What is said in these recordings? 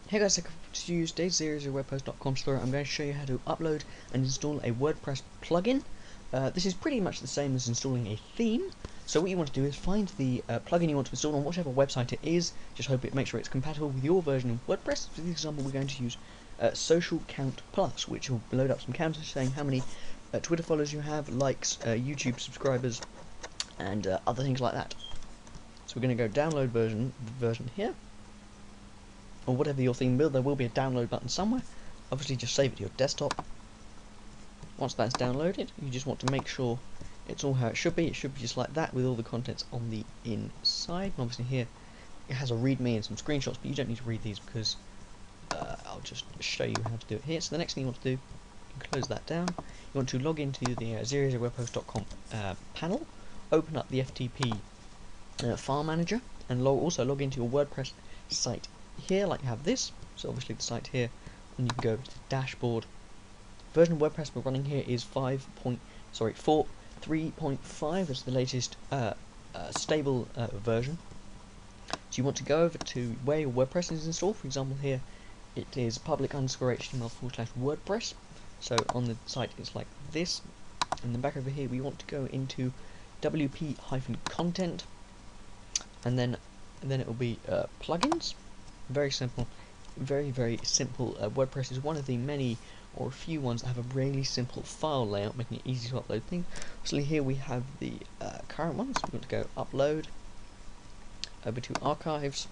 Hey guys, to use today's 000webhost.com tutorial, I'm going to show you how to upload and install a WordPress plugin. This is pretty much the same as installing a theme. So what you want to do is find the plugin you want to install on whichever website it is. Just make sure it's compatible with your version of WordPress. For this example, we're going to use Social Count Plus, which will load up some counters saying how many Twitter followers you have, likes, YouTube subscribers, and other things like that. So we're going to go download version here. Or whatever your theme build, there will be a download button somewhere. Obviously just save it to your desktop. Once that's downloaded, you just want to make sure it's all how it should be. It should be just like that with all the contents on the inside. And obviously here it has a readme and some screenshots, but you don't need to read these because I'll just show you how to do it here. So the next thing you want to do, you can close that down. You want to log into the 000webhost.com panel, open up the FTP file manager, and also log into your WordPress site here, like you have this. So obviously the site here, and you can go to the dashboard. Version of WordPress we're running here is 4.3.5. It's the latest stable version. So you want to go over to where your WordPress is installed. For example, here it is public_html/WordPress. So on the site it's like this, and then back over here we want to go into wp-content, and then it will be plugins. Very simple, very simple. WordPress is one of the many or a few ones that have a really simple file layout, making it easy to upload things. So here we have the current ones. We want to go upload, over to archives,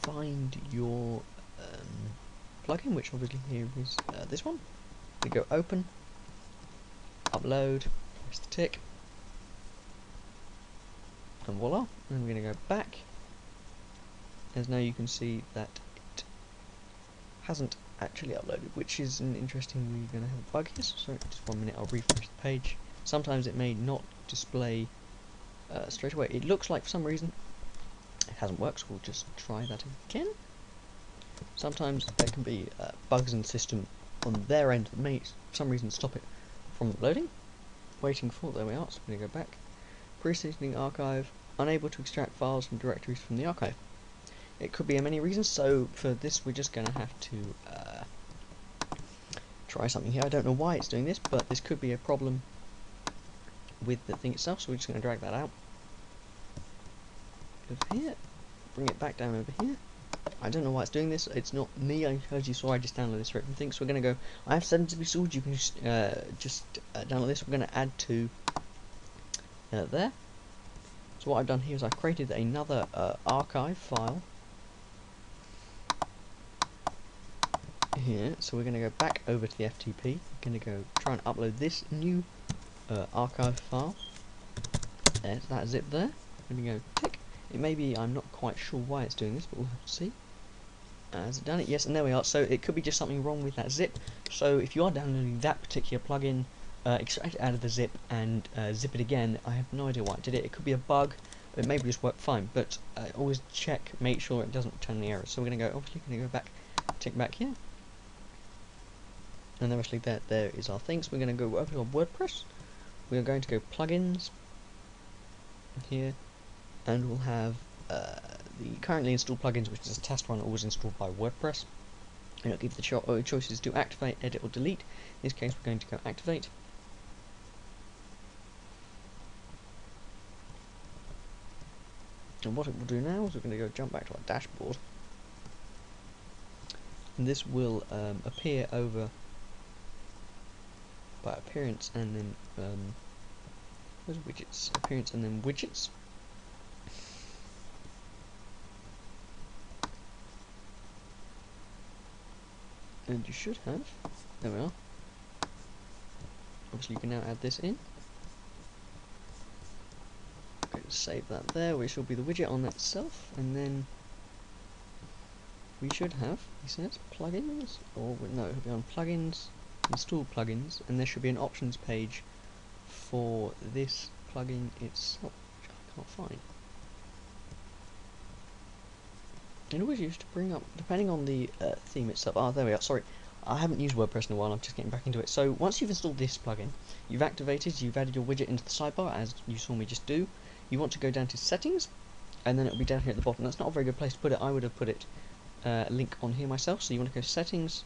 find your plugin, which obviously here is this one. We go open, upload, press the tick, and voila. And we're going to go back. As now you can see that it hasn't actually uploaded, which is an interesting. We're going to have a bug here. So just 1 minute, I'll refresh the page. Sometimes it may not display straight away. It looks like for some reason it hasn't worked, so we'll just try that again. Sometimes there can be bugs in the system on their end that may for some reason stop it from loading. Waiting for, there we are. So I'm going to go back. Preceding archive, unable to extract files from directories from the archive. It could be a many reasons, so for this we're just going to have to try something here. I don't know why it's doing this, but this could be a problem with the thing itself, so we're just going to drag that out. Over here, bring it back down over here. I don't know why it's doing this, it's not me, as you saw I just downloaded this straight from things, so we're going to go, I have settings to be stored, you can just download this. We're going to add to there. So what I've done here is I've created another archive file here, so we're going to go back over to the FTP. We're going to go try and upload this new archive file. There's that zip there. I'm going to go tick. It may be, I'm not quite sure why it's doing this, but we'll have to see. Has it done it? Yes, and there we are. So it could be just something wrong with that zip. So if you are downloading that particular plugin, extract it out of the zip and zip it again. I have no idea why it did it. It could be a bug. It may just work fine, but always check, make sure it doesn't return any errors. So we're going to go, obviously, going to go back, tick back here. And then obviously there is our thing. So we're going to go over to our WordPress. We are going to go plugins here, and we'll have the currently installed plugins, which is a test run, always installed by WordPress. And it'll give the choices to activate, edit, or delete. In this case, we're going to go activate. And what it will do now is we're going to go jump back to our dashboard, and this will appear over by appearance, and then where's widgets? Appearance and then widgets. And you should have, there we are. Obviously you can now add this in. Okay, save that there, which will be the widget on that itself, and then we should have, he says, plugins, or no, it'll be on plugins, install plugins, and there should be an options page for this plugin itself, which I can't find. It always used to bring up, depending on the theme itself. Ah, there we are. Sorry, I haven't used WordPress in a while. I'm just getting back into it. So once you've installed this plugin, you've activated, you've added your widget into the sidebar, as you saw me just do. You want to go down to settings, and then it'll be down here at the bottom. That's not a very good place to put it. I would have put it link on here myself. So you want to go settings,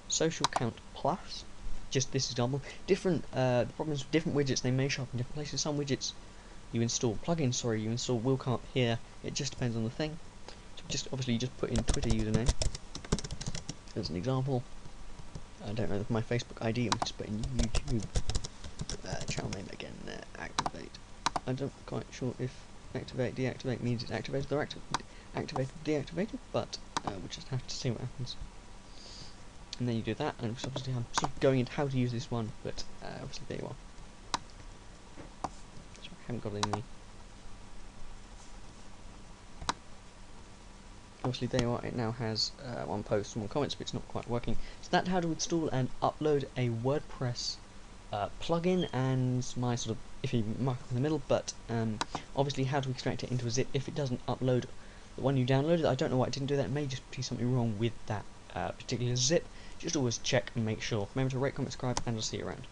social count plus. Just this example. Different the problems with different widgets, they may show up in different places. Some widgets you install plugins, sorry, you install will come up here. It just depends on the thing. So just obviously you just put in Twitter username as an example. I don't know my Facebook ID. I'm just putting YouTube channel name again. Activate. I'm not quite sure if activate, deactivate means it's activated or activated, deactivated, but we'll just have to see what happens. And then you do that, and obviously I'm sort of going into how to use this one, but obviously there you are. So I haven't got any. Obviously there you are, it now has one post and one comments, but it's not quite working. So that's how to install and upload a WordPress plugin, and my sort of iffy markup in the middle, but obviously how to extract it into a zip if it doesn't upload the one you downloaded. I don't know why it didn't do that. It may just be something wrong with that particular zip. Just always check and make sure. Remember to rate, comment, subscribe, and I'll see you around.